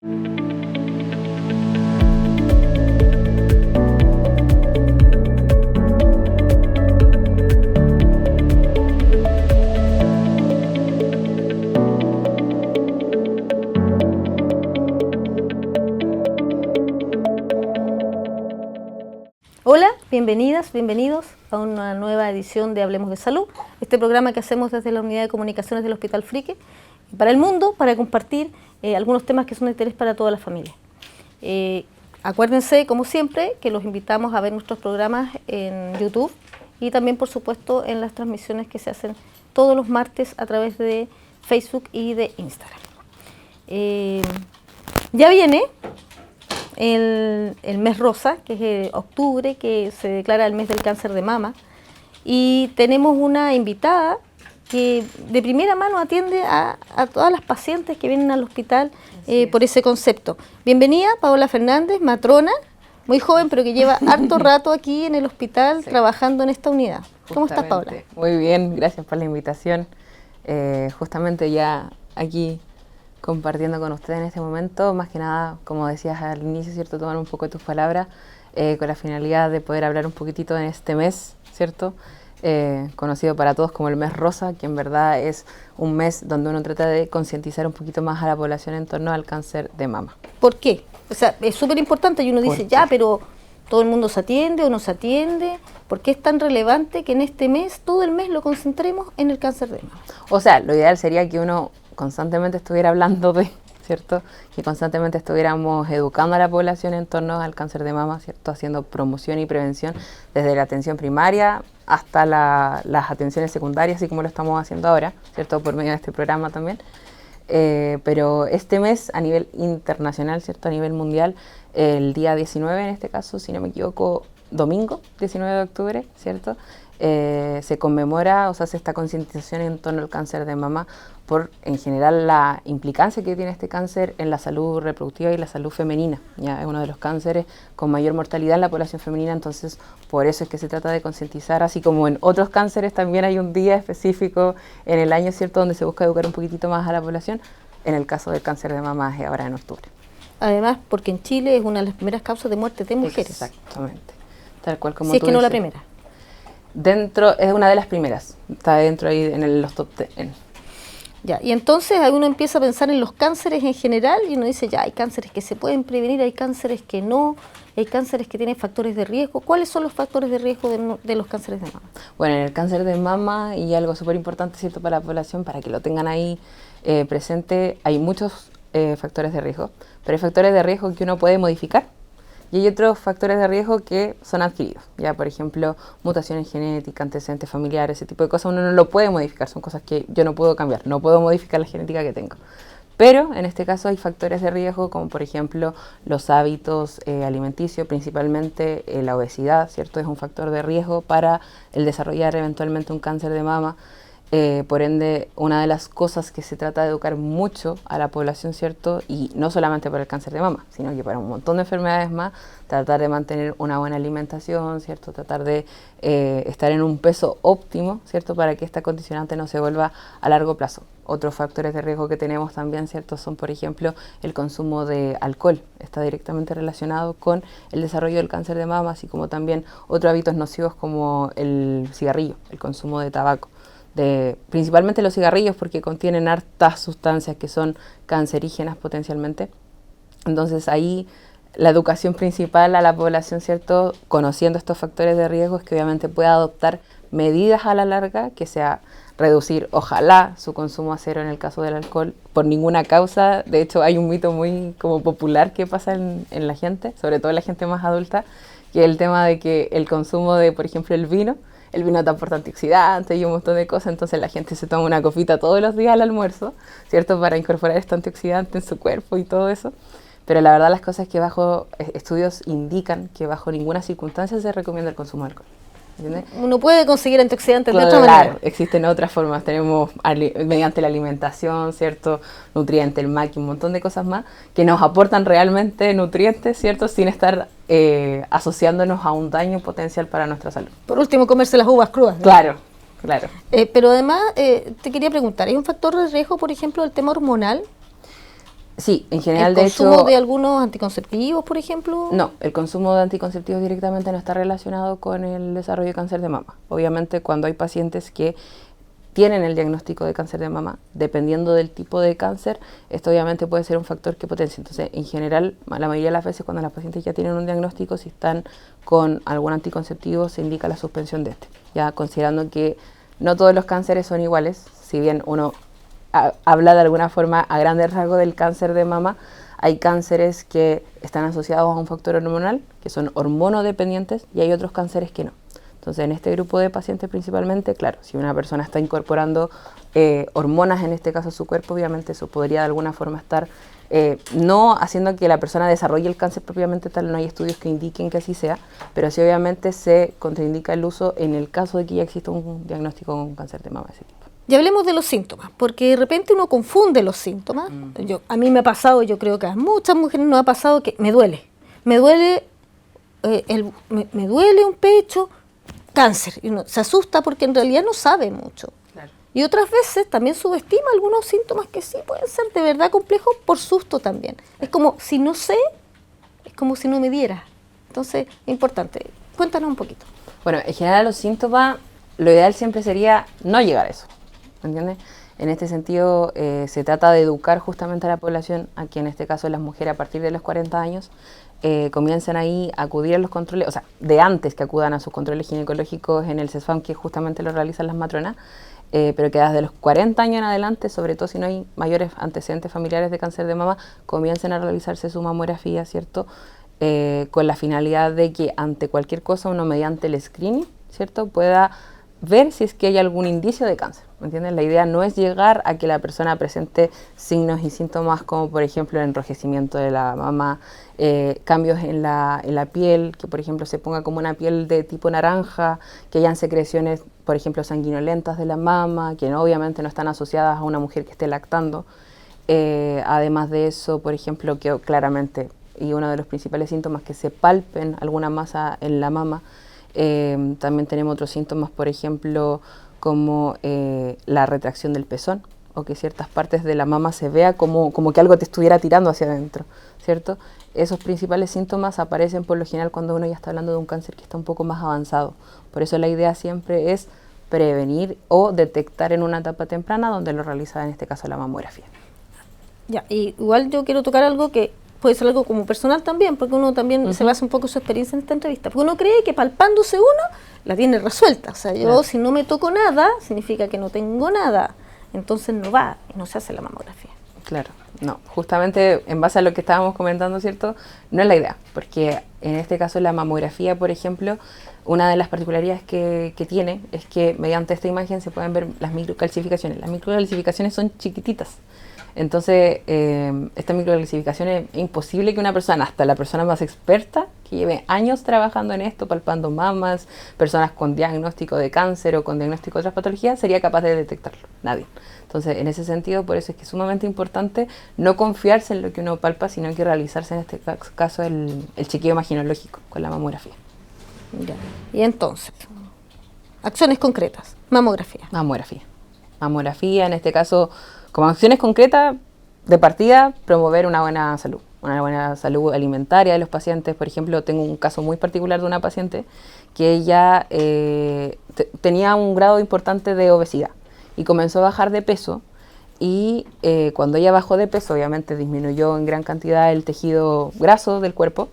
Hola, bienvenidas, bienvenidos a una nueva edición de Hablemos de Salud, este programa que hacemos desde la Unidad de Comunicaciones del Hospital Frique para el mundo, para compartir algunos temas que son de interés para toda la familia. Acuérdense, como siempre, que los invitamos a ver nuestros programas en YouTube y también, por supuesto, en las transmisiones que se hacen todos los martes a través de Facebook y de Instagram. Ya viene el mes rosa, que es octubre, que se declara el mes del cáncer de mama, y tenemos una invitada que de primera mano atiende a todas las pacientes que vienen al hospital por ese concepto. Bienvenida, Paola Fernández, matrona, muy joven, pero que lleva harto rato aquí en el hospital trabajando en esta unidad. ¿Cómo estás, Paola? Muy bien, gracias por la invitación. Justamente ya aquí compartiendo con ustedes en este momento, más que nada, como decías al inicio, ¿cierto?, tomar un poco de tus palabras, con la finalidad de poder hablar un poquitito en este mes, ¿cierto?, conocido para todos como el mes rosa, que en verdad es un mes donde uno trata de concientizar un poquito más a la población en torno al cáncer de mama. ¿Por qué? O sea, es súper importante y uno dice, ya, pero todo el mundo se atiende o no se atiende. ¿Por qué es tan relevante que en este mes, todo el mes, lo concentremos en el cáncer de mama? O sea, lo ideal sería que uno constantemente estuviera hablando de, ¿cierto?, que constantemente estuviéramos educando a la población en torno al cáncer de mama, ¿cierto?, haciendo promoción y prevención desde la atención primaria hasta las atenciones secundarias, así como lo estamos haciendo ahora, ¿cierto?, por medio de este programa también. Pero este mes a nivel internacional, ¿cierto?, a nivel mundial, el día 19 en este caso, si no me equivoco, domingo 19 de octubre, ¿cierto?, se conmemora o se hace esta concientización en torno al cáncer de mama por, en general, la implicancia que tiene este cáncer en la salud reproductiva y la salud femenina. Ya es uno de los cánceres con mayor mortalidad en la población femenina, entonces por eso es que se trata de concientizar, así como en otros cánceres también hay un día específico en el año, ¿cierto?, donde se busca educar un poquitito más a la población. En el caso del cáncer de mama es ahora en octubre. Además, porque en Chile es una de las primeras causas de muerte de mujeres. Exactamente, tal cual como si tú es que no dices. la primera. Dentro, es una de las primeras, está dentro ahí en los top 10. Ya, y entonces uno empieza a pensar en los cánceres en general y uno dice, ya, hay cánceres que se pueden prevenir, hay cánceres que no, hay cánceres que tienen factores de riesgo. ¿Cuáles son los factores de riesgo de los cánceres de mama? Bueno, en el cáncer de mama, y algo súper importante, ¿cierto?, para la población, para que lo tengan ahí presente, hay muchos factores de riesgo, pero hay factores de riesgo que uno puede modificar. Y hay otros factores de riesgo que son adquiridos, ya por ejemplo, mutaciones genéticas, antecedentes familiares, ese tipo de cosas uno no lo puede modificar, son cosas que yo no puedo cambiar, no puedo modificar la genética que tengo. Pero en este caso hay factores de riesgo como por ejemplo los hábitos alimenticios, principalmente la obesidad, ¿cierto? Es un factor de riesgo para el desarrollar eventualmente un cáncer de mama. Por ende, una de las cosas que se trata de educar mucho a la población, ¿cierto?, y no solamente para el cáncer de mama, sino que para un montón de enfermedades más, tratar de mantener una buena alimentación, ¿cierto?, tratar de estar en un peso óptimo, ¿cierto?, para que esta condicionante no se vuelva a largo plazo. Otros factores de riesgo que tenemos también, ¿cierto?, son, por ejemplo, el consumo de alcohol. Está directamente relacionado con el desarrollo del cáncer de mama, así como también otros hábitos nocivos como el cigarrillo, el consumo de tabaco. Principalmente los cigarrillos, porque contienen hartas sustancias que son cancerígenas potencialmente. Entonces ahí la educación principal a la población, ¿cierto?, conociendo estos factores de riesgo, es que obviamente pueda adoptar medidas a la larga, que sea reducir, ojalá, su consumo a cero en el caso del alcohol, por ninguna causa. De hecho hay un mito muy como popular que pasa en la gente, sobre todo en la gente más adulta, que es el tema de que el consumo de, por ejemplo, el vino te aporta antioxidantes y un montón de cosas, entonces la gente se toma una copita todos los días al almuerzo, ¿cierto?, para incorporar este antioxidante en su cuerpo y todo eso. Pero la verdad las cosas es que bajo estudios indican que bajo ninguna circunstancia se recomienda el consumo de alcohol. ¿Entiendes? Uno puede conseguir antioxidantes Claro, de otra manera. existen otras formas, tenemos mediante la alimentación, ¿cierto?, nutrientes, el maqui, un montón de cosas más que nos aportan realmente nutrientes, ¿cierto?, sin estar asociándonos a un daño potencial para nuestra salud. Por último, comerse las uvas crudas, ¿no? Claro, claro. Pero además, te quería preguntar, ¿hay un factor de riesgo, por ejemplo, el tema hormonal? Sí, en ¿El general, de consumo hecho, de algunos anticonceptivos, por ejemplo? no, el consumo de anticonceptivos directamente no está relacionado con el desarrollo de cáncer de mama. Obviamente, cuando hay pacientes que tienen el diagnóstico de cáncer de mama, dependiendo del tipo de cáncer, esto obviamente puede ser un factor que potencia. Entonces, en general, la mayoría de las veces cuando las pacientes ya tienen un diagnóstico, si están con algún anticonceptivo, se indica la suspensión de este. Ya considerando que no todos los cánceres son iguales, si bien uno habla de alguna forma a grandes rasgos del cáncer de mama, hay cánceres que están asociados a un factor hormonal, que son hormonodependientes, y hay otros cánceres que no. Entonces, en este grupo de pacientes principalmente, claro, si una persona está incorporando hormonas, en este caso a su cuerpo, obviamente eso podría de alguna forma estar no haciendo que la persona desarrolle el cáncer propiamente tal, no hay estudios que indiquen que así sea, pero sí obviamente se contraindica el uso en el caso de que ya exista un diagnóstico con cáncer de mama de ese tipo. Y hablemos de los síntomas, porque de repente uno confunde los síntomas. A mí me ha pasado, yo creo que a muchas mujeres nos ha pasado que me duele me duele un pecho, cáncer, y uno se asusta porque en realidad no sabe mucho. Claro. Y otras veces también subestima algunos síntomas que sí pueden ser de verdad complejos por susto también. Es como si no sé, es como si no me diera. Entonces, es importante. Cuéntanos un poquito. Bueno, en general los síntomas, lo ideal siempre sería no llegar a eso, ¿me entiendes? En este sentido, se trata de educar justamente a la población, aquí en este caso las mujeres a partir de los 40 años, comienzan ahí a acudir a los controles, o sea, de antes que acudan a sus controles ginecológicos en el CESFAM, que justamente lo realizan las matronas, pero que desde los 40 años en adelante, sobre todo si no hay mayores antecedentes familiares de cáncer de mama, comiencen a realizarse su mamografía, ¿cierto? Con la finalidad de que ante cualquier cosa uno mediante el screening, ¿cierto?, pueda ver si es que hay algún indicio de cáncer, ¿me entiendes? La idea no es llegar a que la persona presente signos y síntomas como, por ejemplo, el enrojecimiento de la mama, cambios en la piel, que por ejemplo se ponga como una piel de tipo naranja, que hayan secreciones, por ejemplo, sanguinolentas de la mama, que no, obviamente no están asociadas a una mujer que esté lactando. Además de eso, por ejemplo, que claramente, y uno de los principales síntomas, que se palpen alguna masa en la mama. También tenemos otros síntomas, por ejemplo, como la retracción del pezón, o que ciertas partes de la mama se vea como que algo te estuviera tirando hacia adentro, ¿cierto? Esos principales síntomas aparecen por lo general cuando uno ya está hablando de un cáncer que está un poco más avanzado. Por eso la idea siempre es prevenir o detectar en una etapa temprana, donde lo realiza en este caso la mamografía. Ya, y igual yo quiero tocar algo que puede ser algo como personal también, porque uno también se basa un poco en su experiencia en esta entrevista, porque uno cree que palpándose uno la tiene resuelta, o sea, yo si no me toco nada, significa que no tengo nada, entonces no va y no se hace la mamografía. Claro, no, justamente en base a lo que estábamos comentando, ¿cierto?, no es la idea, porque en este caso la mamografía, por ejemplo, una de las particularidades que tiene es que mediante esta imagen se pueden ver las microcalcificaciones. Las microcalcificaciones son chiquititas. Entonces, esta microcalcificación es imposible que una persona, hasta la persona más experta, que lleve años trabajando en esto, palpando mamas, personas con diagnóstico de cáncer o con diagnóstico de otras patologías, sería capaz de detectarlo. Nadie. Entonces, en ese sentido, por eso es que es sumamente importante no confiarse en lo que uno palpa, sino que realizarse en este caso el chequeo imaginológico con la mamografía. Ya. Y entonces, acciones concretas, mamografía. Mamografía, en este caso, como acciones concretas, de partida, promover una buena salud alimentaria de los pacientes. Por ejemplo, tengo un caso muy particular de una paciente que ella tenía un grado importante de obesidad y comenzó a bajar de peso, y cuando ella bajó de peso, obviamente disminuyó en gran cantidad el tejido graso del cuerpo,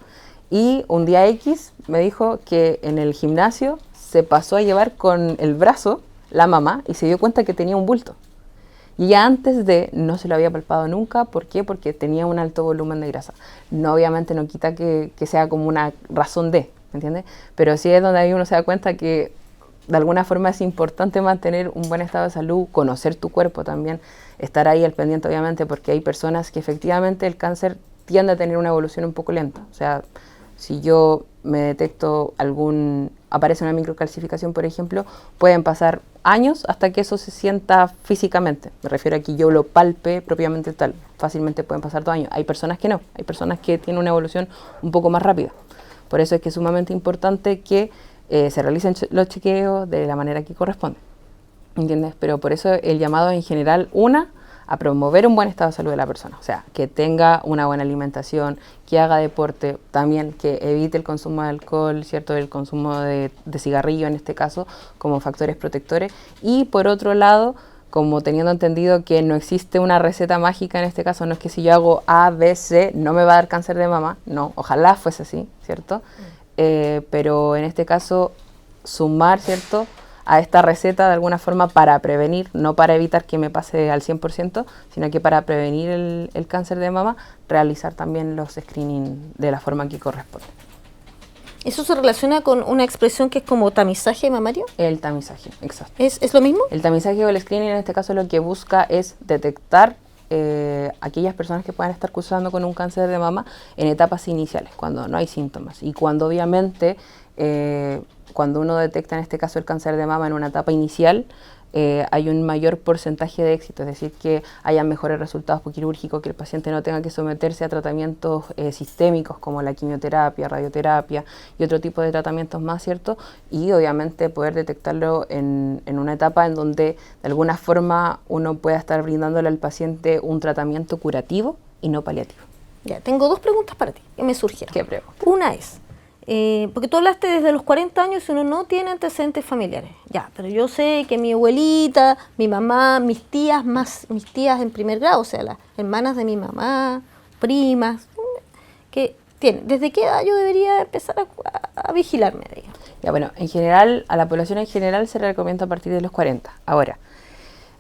y un día X me dijo que en el gimnasio se pasó a llevar con el brazo la mama y se dio cuenta que tenía un bulto. Y ya antes de no se lo había palpado nunca. ¿Por qué? Porque tenía un alto volumen de grasa. No, obviamente no quita que sea como una razón de, ¿me entiendes? Pero sí es donde ahí uno se da cuenta que de alguna forma es importante mantener un buen estado de salud, conocer tu cuerpo también, estar ahí al pendiente, obviamente, porque hay personas que efectivamente el cáncer tiende a tener una evolución un poco lenta. O sea, si yo me detecto aparece una microcalcificación, por ejemplo, pueden pasar años hasta que eso se sienta físicamente. Me refiero a que yo lo palpe propiamente tal. Fácilmente pueden pasar 2 años. Hay personas que no, hay personas que tienen una evolución un poco más rápida. Por eso es que es sumamente importante que se realicen los chequeos de la manera que corresponde. ¿Entiendes? Pero por eso el llamado en general, a promover un buen estado de salud de la persona, o sea, que tenga una buena alimentación, que haga deporte, también que evite el consumo de alcohol, ¿cierto? El consumo de cigarrillo en este caso, como factores protectores. Y por otro lado, como teniendo entendido que no existe una receta mágica en este caso, no es que si yo hago A, B, C, no me va a dar cáncer de mama, no, ojalá fuese así, ¿cierto? Pero en este caso, sumar, ¿cierto?, a esta receta de alguna forma para prevenir, no para evitar que me pase al 100%, sino que para prevenir el cáncer de mama, realizar también los screening de la forma que corresponde. ¿Eso se relaciona con una expresión que es como tamizaje mamario? El tamizaje, exacto. ¿Es lo mismo? El tamizaje o el screening en este caso lo que busca es detectar aquellas personas que puedan estar cursando con un cáncer de mama en etapas iniciales, cuando no hay síntomas y cuando obviamente cuando uno detecta en este caso el cáncer de mama en una etapa inicial, hay un mayor porcentaje de éxito, es decir, que haya mejores resultados quirúrgicos, que el paciente no tenga que someterse a tratamientos sistémicos como la quimioterapia, radioterapia y otro tipo de tratamientos más, ¿cierto? Y obviamente poder detectarlo en una etapa en donde de alguna forma uno pueda estar brindándole al paciente un tratamiento curativo y no paliativo. Ya, tengo dos preguntas para ti que me surgieron. ¿Qué pregunta? Una es, porque tú hablaste desde los 40 años y uno no tiene antecedentes familiares. Ya, pero yo sé que mi abuelita, mi mamá, mis tías en primer grado, o sea, las hermanas de mi mamá, primas, que tienen. ¿Desde qué edad yo debería empezar a vigilarme? Digamos? Ya, bueno, en general, a la población en general se le recomienda a partir de los 40. Ahora,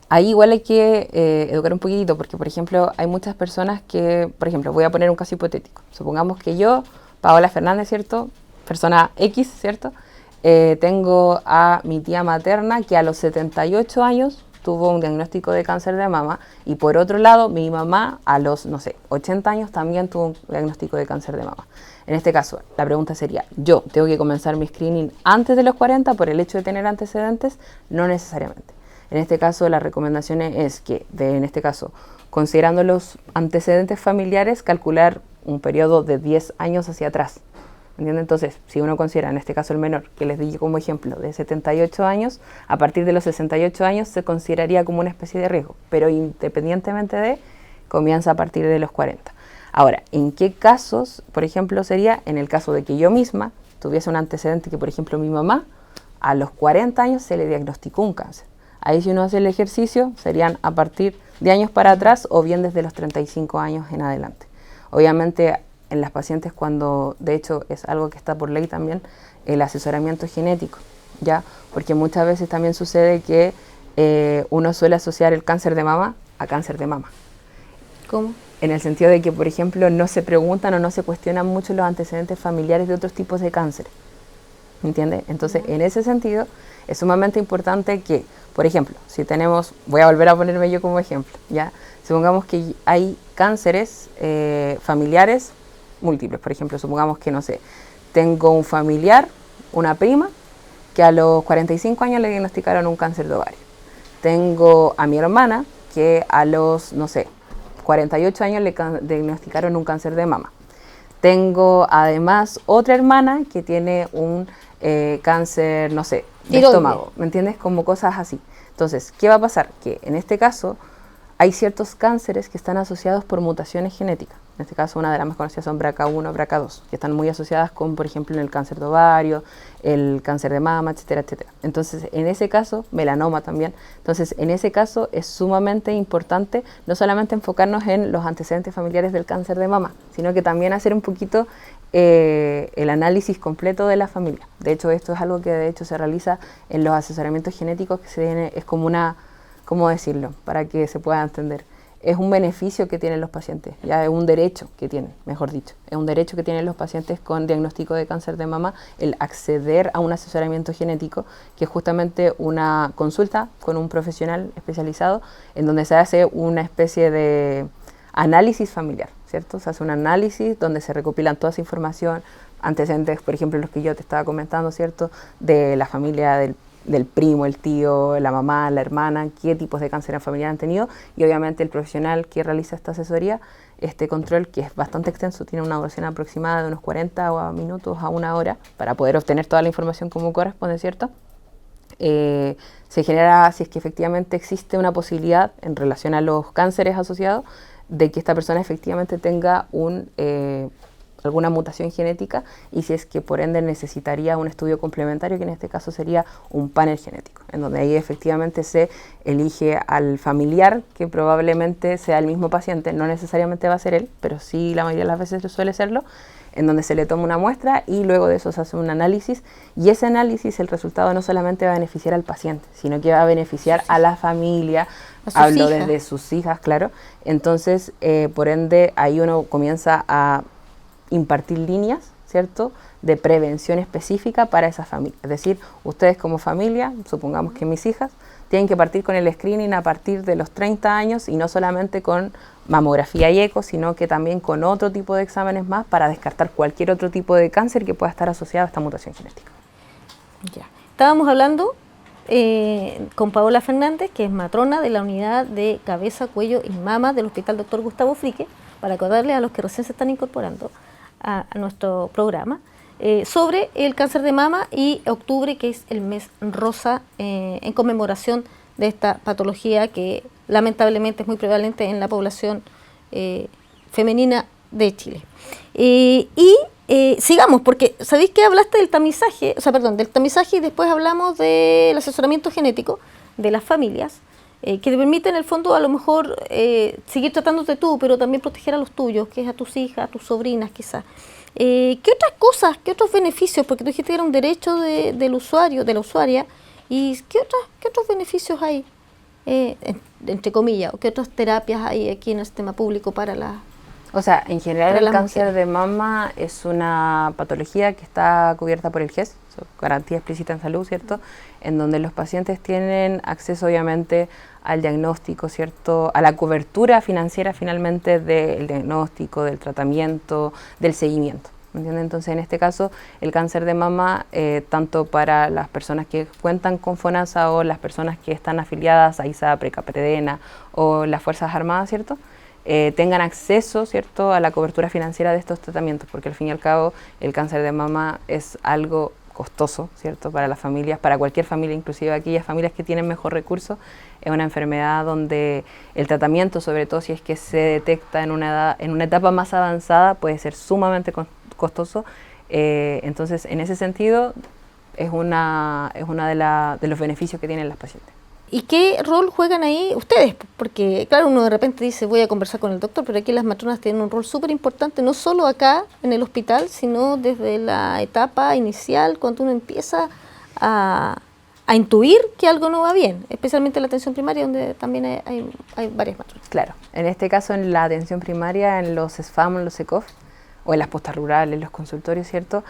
ahí igual hay que educar un poquitito, porque, por ejemplo, hay muchas personas que, por ejemplo, voy a poner un caso hipotético. Supongamos que yo, Paola Fernández, ¿cierto? Persona X, ¿cierto? Tengo a mi tía materna que a los 78 años tuvo un diagnóstico de cáncer de mama y por otro lado mi mamá a los, no sé, 80 años también tuvo un diagnóstico de cáncer de mama. En este caso, la pregunta sería, ¿yo tengo que comenzar mi screening antes de los 40 por el hecho de tener antecedentes? No necesariamente. En este caso, la recomendación es que, en este caso, considerando los antecedentes familiares, calcular un periodo de 10 años hacia atrás. ¿Entienden? Entonces, si uno considera, en este caso el menor, que les di como ejemplo, de 78 años, a partir de los 68 años se consideraría como una especie de riesgo, pero independientemente de, comienza a partir de los 40. Ahora, ¿en qué casos, por ejemplo, sería en el caso de que yo misma tuviese un antecedente que, por ejemplo, mi mamá, a los 40 años se le diagnosticó un cáncer? Ahí si uno hace el ejercicio, serían a partir de años para atrás o bien desde los 35 años en adelante. Obviamente, en las pacientes cuando, de hecho, es algo que está por ley también, el asesoramiento genético, ¿ya? Porque muchas veces también sucede que uno suele asociar el cáncer de mama a cáncer de mama. ¿Cómo? En el sentido de que, por ejemplo, no se preguntan o no se cuestionan mucho los antecedentes familiares de otros tipos de cáncer. ¿Me entiendes? Entonces, en ese sentido, es sumamente importante que, por ejemplo, si tenemos, voy a volver a ponerme yo como ejemplo, ¿ya? Supongamos que hay cánceres familiares múltiples. Por ejemplo, supongamos que, no sé, tengo un familiar, una prima, que a los 45 años le diagnosticaron un cáncer de ovario. Tengo a mi hermana, que a los, no sé, 48 años le diagnosticaron un cáncer de mama. Tengo además otra hermana que tiene un cáncer, no sé, de estómago, ¿me entiendes? Como cosas así. Entonces, ¿qué va a pasar? Que en este caso hay ciertos cánceres que están asociados por mutaciones genéticas. En este caso, una de las más conocidas son BRCA1, BRCA2, que están muy asociadas con, por ejemplo, el cáncer de ovario, el cáncer de mama, etcétera, etcétera. Entonces, en ese caso, melanoma también. Entonces, en ese caso es sumamente importante no solamente enfocarnos en los antecedentes familiares del cáncer de mama, sino que también hacer un poquito el análisis completo de la familia. De hecho, esto es algo que de hecho se realiza en los asesoramientos genéticos, que es como una, ¿cómo decirlo? Para que se pueda entender. Es un beneficio que tienen los pacientes, ya es un derecho que tienen, mejor dicho. Es un derecho que tienen los pacientes con diagnóstico de cáncer de mama el acceder a un asesoramiento genético, que es justamente una consulta con un profesional especializado en donde se hace una especie de análisis familiar, ¿cierto? Se hace un análisis donde se recopilan toda esa información, antecedentes, por ejemplo, los que yo te estaba comentando, ¿cierto? De la familia del primo, el tío, la mamá, la hermana, qué tipos de cáncer en familia han tenido, y obviamente el profesional que realiza esta asesoría, este control que es bastante extenso, tiene una duración aproximada de unos 40 minutos a una hora para poder obtener toda la información como corresponde, ¿cierto? se genera, si es que efectivamente existe una posibilidad en relación a los cánceres asociados, de que esta persona efectivamente tenga alguna mutación genética y si es que por ende necesitaría un estudio complementario, que en este caso sería un panel genético, en donde ahí efectivamente se elige al familiar, que probablemente sea el mismo paciente, no necesariamente va a ser él, pero sí la mayoría de las veces suele serlo, en donde se le toma una muestra y luego de eso se hace un análisis, y ese análisis, el resultado no solamente va a beneficiar al paciente, sino que va a beneficiar a la familia, hablo desde sus hijas, claro. Entonces, por ende, ahí uno comienza a impartir líneas, ¿cierto?, de prevención específica para esa familia. Es decir, ustedes como familia, supongamos que mis hijas, tienen que partir con el screening a partir de los 30 años y no solamente con mamografía y eco, sino que también con otro tipo de exámenes más para descartar cualquier otro tipo de cáncer que pueda estar asociado a esta mutación genética. Ya. Estábamos hablando con Paola Fernández, que es matrona de la unidad de cabeza, cuello y mama del Hospital Dr. Gustavo Frique, para acordarle a los que recién se están incorporando a nuestro programa, sobre el cáncer de mama y octubre, que es el mes rosa, en conmemoración de esta patología que lamentablemente es muy prevalente en la población femenina de Chile. Sigamos, porque sabéis que hablaste del tamizaje, del tamizaje, y después hablamos del asesoramiento genético de las familias, que te permite en el fondo a lo mejor seguir tratándote tú, pero también proteger a los tuyos, que es a tus hijas, a tus sobrinas quizás. ¿Qué otras cosas, qué otros beneficios? Porque tú dijiste que era un derecho del usuario, de la usuaria, y ¿qué otros beneficios hay, entre comillas, o qué otras terapias hay aquí en el sistema público para las... O sea, en general el cáncer de mama es una patología que está cubierta por el GES, garantía explícita en salud, ¿cierto? En donde los pacientes tienen acceso obviamente al diagnóstico, ¿cierto? A la cobertura financiera finalmente del diagnóstico, del tratamiento, del seguimiento. ¿Entiendes? Entonces, en este caso, el cáncer de mama, tanto para las personas que cuentan con FONASA o las personas que están afiliadas a ISAPRE, CAPREDENA o las Fuerzas Armadas, ¿cierto?, tengan acceso, ¿cierto?, a la cobertura financiera de estos tratamientos, porque al fin y al cabo el cáncer de mama es algo costoso, ¿cierto?, para las familias, para cualquier familia, inclusive aquellas familias que tienen mejor recursos. Es una enfermedad donde el tratamiento, sobre todo si es que se detecta en una etapa más avanzada, puede ser sumamente costoso. Entonces, en ese sentido, es una de los beneficios que tienen las pacientes. ¿Y qué rol juegan ahí ustedes? Porque, claro, uno de repente dice, voy a conversar con el doctor, pero aquí las matronas tienen un rol súper importante, no solo acá en el hospital, sino desde la etapa inicial, cuando uno empieza a intuir que algo no va bien, especialmente en la atención primaria, donde también hay varias matronas. Claro, en este caso en la atención primaria, en los SFAM, en los ECOF, o en las postas rurales, en los consultorios, ¿cierto?,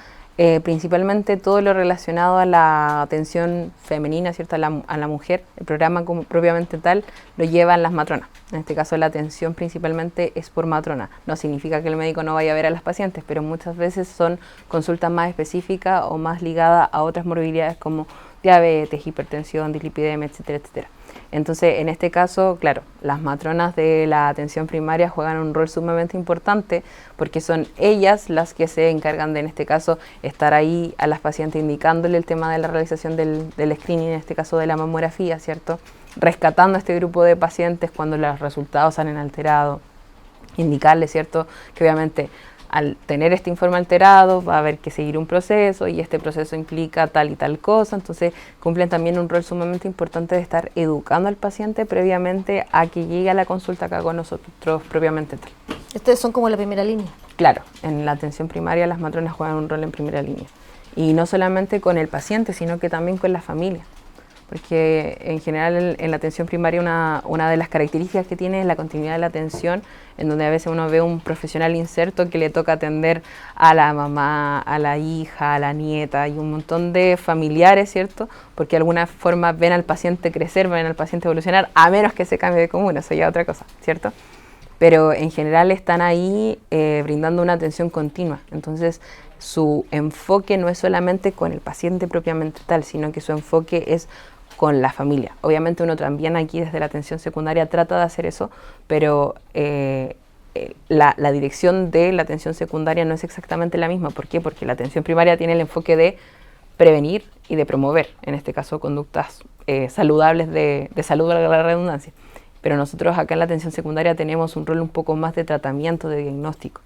principalmente todo lo relacionado a la atención femenina, ¿cierto?, a la mujer, el programa como propiamente tal lo llevan las matronas. En este caso la atención principalmente es por matrona. No significa que el médico no vaya a ver a las pacientes, pero muchas veces son consultas más específicas o más ligadas a otras morbilidades como diabetes, hipertensión, dislipidemia, etcétera, etcétera. Entonces, en este caso, claro, las matronas de la atención primaria juegan un rol sumamente importante porque son ellas las que se encargan de, en este caso, estar ahí a las pacientes indicándole el tema de la realización del screening, en este caso de la mamografía, ¿cierto? Rescatando a este grupo de pacientes cuando los resultados salen alterados, indicarles, ¿cierto?, que obviamente al tener este informe alterado va a haber que seguir un proceso y este proceso implica tal y tal cosa, entonces cumplen también un rol sumamente importante de estar educando al paciente previamente a que llegue a la consulta acá con nosotros propiamente tal. Ustedes son como la primera línea. Claro, en la atención primaria las matronas juegan un rol en primera línea y no solamente con el paciente, sino que también con la familia. Porque en general en la atención primaria una de las características que tiene es la continuidad de la atención, en donde a veces uno ve un profesional inserto que le toca atender a la mamá, a la hija, a la nieta y un montón de familiares, ¿cierto? Porque de alguna forma ven al paciente crecer, ven al paciente evolucionar, a menos que se cambie de comuna, eso ya es otra cosa, ¿cierto? Pero en general están ahí brindando una atención continua, entonces su enfoque no es solamente con el paciente propiamente tal, sino que su enfoque es con la familia. Obviamente uno también aquí desde la atención secundaria trata de hacer eso, pero la dirección de la atención secundaria no es exactamente la misma. ¿Por qué? Porque la atención primaria tiene el enfoque de prevenir y de promover, en este caso, conductas saludables de salud, valga la redundancia. Pero nosotros acá en la atención secundaria tenemos un rol un poco más de tratamiento, de diagnóstico.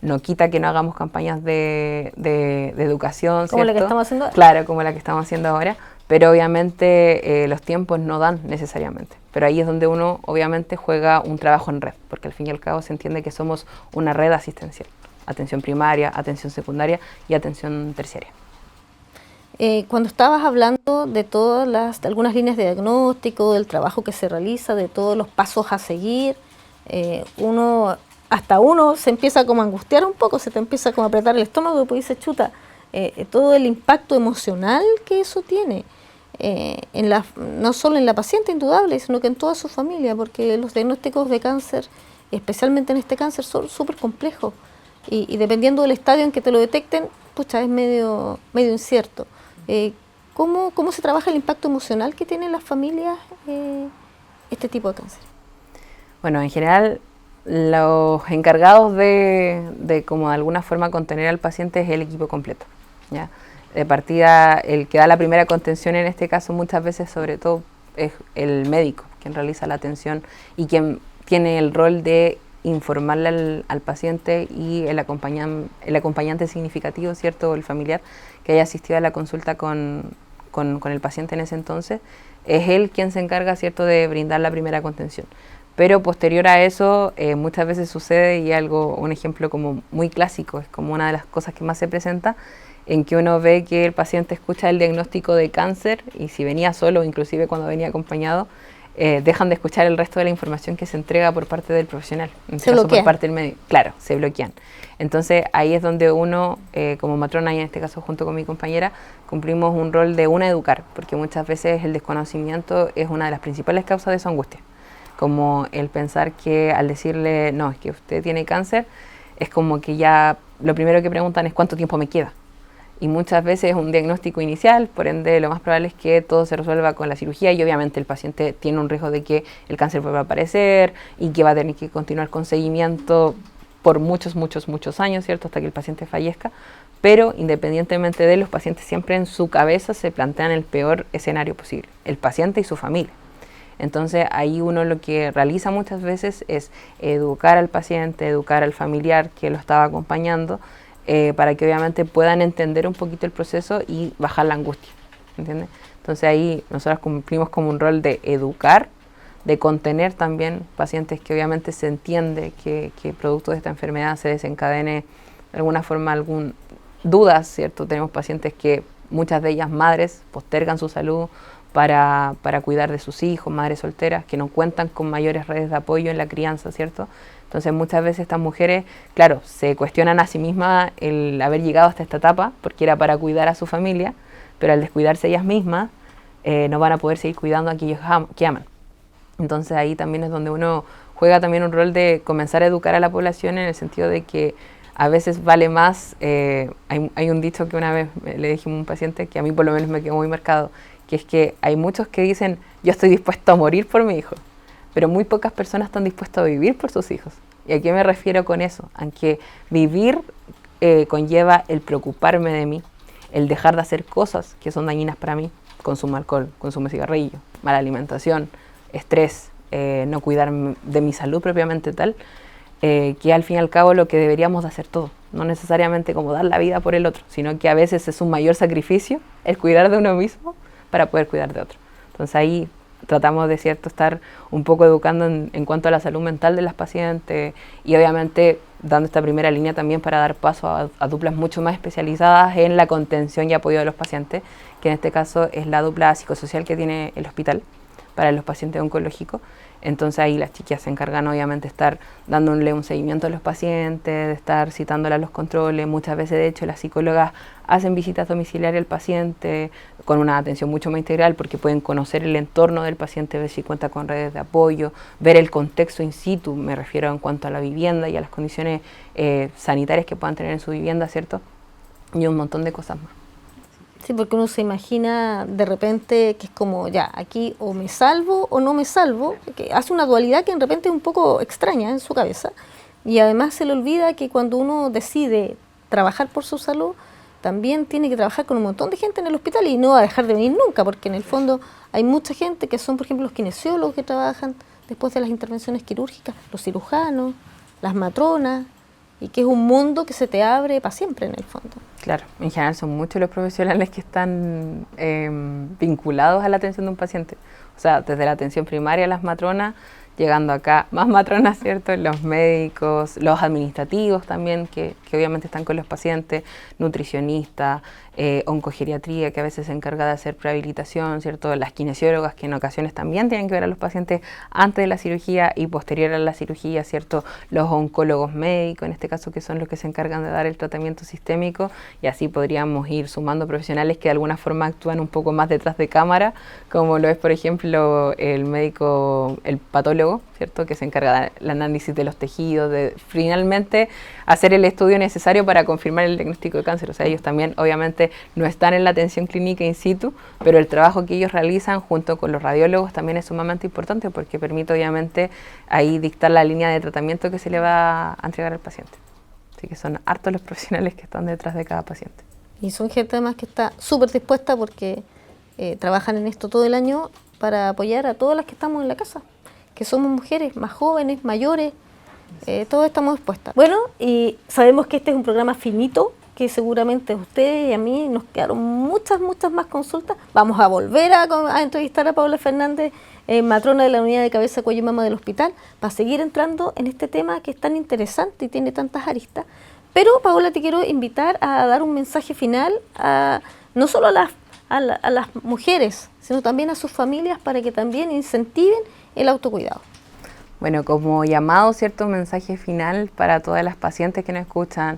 No quita que no hagamos campañas de educación, como ¿cierto? la que estamos haciendo ahora. Claro, como la que estamos haciendo ahora, pero obviamente los tiempos no dan necesariamente. Pero ahí es donde uno obviamente juega un trabajo en red, porque al fin y al cabo se entiende que somos una red asistencial. Atención primaria, atención secundaria y atención terciaria. Cuando estabas hablando de de algunas líneas de diagnóstico, del trabajo que se realiza, de todos los pasos a seguir, hasta uno se empieza como a angustiar un poco, se te empieza como a apretar el estómago y pues dices, chuta, todo el impacto emocional que eso tiene, no solo en la paciente indudable, sino que en toda su familia, porque los diagnósticos de cáncer, especialmente en este cáncer, son súper complejos y dependiendo del estadio en que te lo detecten, pucha, es medio incierto. ¿Cómo se trabaja el impacto emocional que tienen las familias este tipo de cáncer? Bueno, en general, los encargados de como de alguna forma contener al paciente es el equipo completo, ¿ya? De partida, el que da la primera contención en este caso muchas veces sobre todo es el médico, quien realiza la atención y quien tiene el rol de informarle al paciente y el acompañante significativo, ¿cierto? O el familiar que haya asistido a la consulta con el paciente en ese entonces, es él quien se encarga, ¿cierto?, de brindar la primera contención. Pero posterior a eso, muchas veces sucede, y un ejemplo como muy clásico, es como una de las cosas que más se presenta, en que uno ve que el paciente escucha el diagnóstico de cáncer y si venía solo, inclusive cuando venía acompañado, dejan de escuchar el resto de la información que se entrega por parte del profesional, en este caso por parte del médico. Claro, se bloquean. Entonces ahí es donde uno, como matrona y en este caso junto con mi compañera, cumplimos un rol de educar, porque muchas veces el desconocimiento es una de las principales causas de su angustia. Como el pensar que al decirle, no, es que usted tiene cáncer, es como que ya lo primero que preguntan es cuánto tiempo me queda. Y muchas veces es un diagnóstico inicial, por ende lo más probable es que todo se resuelva con la cirugía y obviamente el paciente tiene un riesgo de que el cáncer vuelva a aparecer y que va a tener que continuar con seguimiento por muchos años, ¿cierto?, hasta que el paciente fallezca. Pero independientemente de los pacientes siempre en su cabeza se plantean el peor escenario posible, el paciente y su familia. Entonces ahí uno lo que realiza muchas veces es educar al paciente, educar al familiar que lo estaba acompañando, para que obviamente puedan entender un poquito el proceso y bajar la angustia, ¿entiendes? Entonces ahí nosotros cumplimos como un rol de educar, de contener también pacientes que obviamente se entiende que producto de esta enfermedad se desencadene de alguna forma dudas, ¿cierto? Tenemos pacientes que muchas de ellas madres postergan su salud para cuidar de sus hijos, madres solteras que no cuentan con mayores redes de apoyo en la crianza, ¿cierto? Entonces muchas veces estas mujeres, claro, se cuestionan a sí mismas el haber llegado hasta esta etapa porque era para cuidar a su familia, pero al descuidarse ellas mismas no van a poder seguir cuidando a aquellos que aman. Entonces ahí también es donde uno juega también un rol de comenzar a educar a la población en el sentido de que a veces vale más, hay un dicho que una vez le dije a un paciente que a mí por lo menos me quedó muy marcado, que es que hay muchos que dicen yo estoy dispuesto a morir por mi hijo, pero muy pocas personas están dispuestas a vivir por sus hijos. ¿Y a qué me refiero con eso? Aunque vivir conlleva el preocuparme de mí, el dejar de hacer cosas que son dañinas para mí, consumo alcohol, consumo cigarrillo, mala alimentación, estrés, no cuidar de mi salud propiamente tal, que al fin y al cabo lo que deberíamos de hacer todos, no necesariamente como dar la vida por el otro, sino que a veces es un mayor sacrificio el cuidar de uno mismo para poder cuidar de otro. Entonces ahí tratamos de estar un poco educando en cuanto a la salud mental de las pacientes y obviamente dando esta primera línea también para dar paso a duplas mucho más especializadas en la contención y apoyo de los pacientes, que en este caso es la dupla psicosocial que tiene el hospital para los pacientes oncológicos. Entonces ahí las chicas se encargan obviamente de estar dándole un seguimiento a los pacientes, de estar citándolas a los controles. Muchas veces de hecho las psicólogas hacen visitas domiciliarias al paciente con una atención mucho más integral porque pueden conocer el entorno del paciente, ver si cuenta con redes de apoyo, ver el contexto in situ, me refiero en cuanto a la vivienda y a las condiciones sanitarias que puedan tener en su vivienda, ¿cierto? Y un montón de cosas más. Sí, porque uno se imagina de repente que es como, ya, aquí o me salvo o no me salvo, que hace una dualidad que de repente es un poco extraña en su cabeza, y además se le olvida que cuando uno decide trabajar por su salud, también tiene que trabajar con un montón de gente en el hospital y no va a dejar de venir nunca, porque en el fondo hay mucha gente que son, por ejemplo, los kinesiólogos que trabajan después de las intervenciones quirúrgicas, los cirujanos, las matronas, y que es un mundo que se te abre para siempre en el fondo. Claro, en general son muchos los profesionales que están vinculados a la atención de un paciente. O sea, desde la atención primaria, las matronas, llegando acá, más matronas, ¿cierto? Los médicos, los administrativos también, que obviamente están con los pacientes, nutricionistas, oncogeriatría, que a veces se encarga de hacer prehabilitación, ¿cierto? Las kinesiólogas, que en ocasiones también tienen que ver a los pacientes antes de la cirugía y posterior a la cirugía, ¿cierto? Los oncólogos médicos, en este caso, que son los que se encargan de dar el tratamiento sistémico, y así podríamos ir sumando profesionales que de alguna forma actúan un poco más detrás de cámara, como lo es, por ejemplo, el médico, el patólogo, ¿cierto? Que se encarga del análisis de los tejidos, de finalmente hacer el estudio necesario para confirmar el diagnóstico de cáncer. O sea, ellos también obviamente no están en la atención clínica in situ, pero el trabajo que ellos realizan junto con los radiólogos también es sumamente importante porque permite obviamente ahí dictar la línea de tratamiento que se le va a entregar al paciente. Así que son hartos los profesionales que están detrás de cada paciente. Y son gente además que está súper dispuesta porque trabajan en esto todo el año para apoyar a todas las que estamos en la casa, que somos mujeres más jóvenes, mayores, todos estamos dispuestas. Bueno, y sabemos que este es un programa finito, que seguramente a ustedes y a mí nos quedaron muchas más consultas. Vamos a volver a entrevistar a Paola Fernández, matrona de la unidad de cabeza, cuello y mama del hospital, para seguir entrando en este tema que es tan interesante y tiene tantas aristas. Pero, Paola, te quiero invitar a dar un mensaje final no solo a las mujeres, sino también a sus familias para que también incentiven el autocuidado. Bueno, como llamado, ¿cierto? Un mensaje final para todas las pacientes que nos escuchan,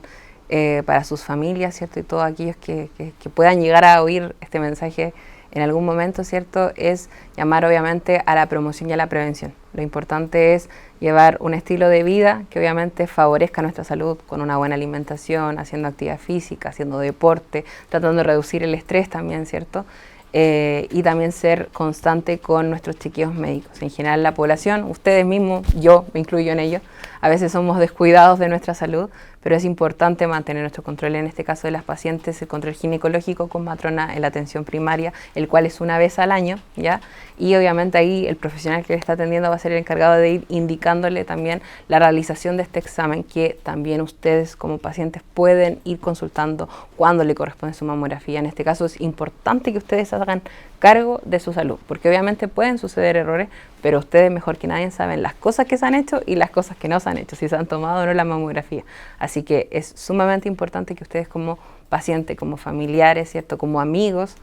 para sus familias, ¿cierto? Y todos aquellos que puedan llegar a oír este mensaje en algún momento, ¿cierto? Es llamar obviamente a la promoción y a la prevención. Lo importante es llevar un estilo de vida que obviamente favorezca nuestra salud con una buena alimentación, haciendo actividad física, haciendo deporte, tratando de reducir el estrés también, ¿cierto? Y también ser constante con nuestros chequeos médicos. En general la población, ustedes mismos, yo me incluyo en ello, a veces somos descuidados de nuestra salud, pero es importante mantener nuestro control, en este caso de las pacientes, el control ginecológico con matrona en la atención primaria, el cual es una vez al año, ¿ya? Y obviamente ahí el profesional que le está atendiendo va a ser el encargado de ir indicándole también la realización de este examen, que también ustedes como pacientes pueden ir consultando cuando le corresponde su mamografía. En este caso es importante que ustedes hagan cargo de su salud, porque obviamente pueden suceder errores, pero ustedes mejor que nadie saben las cosas que se han hecho y las cosas que no se han hecho, si se han tomado o no la mamografía. Así que es sumamente importante que ustedes como pacientes, como familiares, ¿cierto? Como amigos,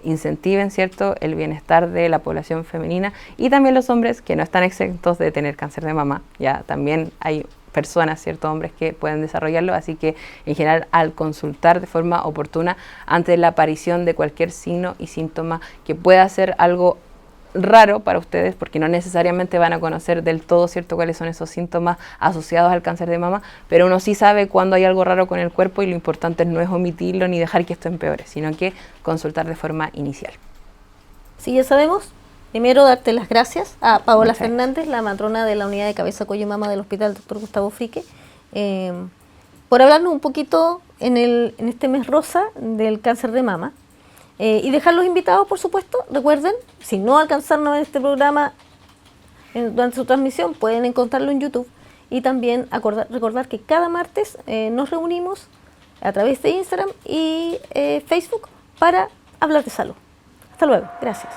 incentiven, ¿cierto? El bienestar de la población femenina y también los hombres que no están exentos de tener cáncer de mama. Ya también hay personas, ¿cierto? Hombres que pueden desarrollarlo, así que en general al consultar de forma oportuna ante la aparición de cualquier signo y síntoma que pueda ser algo raro para ustedes, porque no necesariamente van a conocer del todo, ¿cierto?, cuáles son esos síntomas asociados al cáncer de mama, pero uno sí sabe cuando hay algo raro con el cuerpo y lo importante no es omitirlo ni dejar que esto empeore, sino que consultar de forma inicial. Sí, ya sabemos. Primero, darte las gracias a Paola Fernández, la matrona de la unidad de cabeza, cuello y mama del Hospital Dr. Gustavo Frique, por hablarnos un poquito en este mes rosa del cáncer de mama. Y dejarlos invitados, por supuesto. Recuerden, si no alcanzaron a ver este programa durante su transmisión, pueden encontrarlo en YouTube. Y también recordar que cada martes nos reunimos a través de Instagram y Facebook para hablar de salud. Hasta luego. Gracias.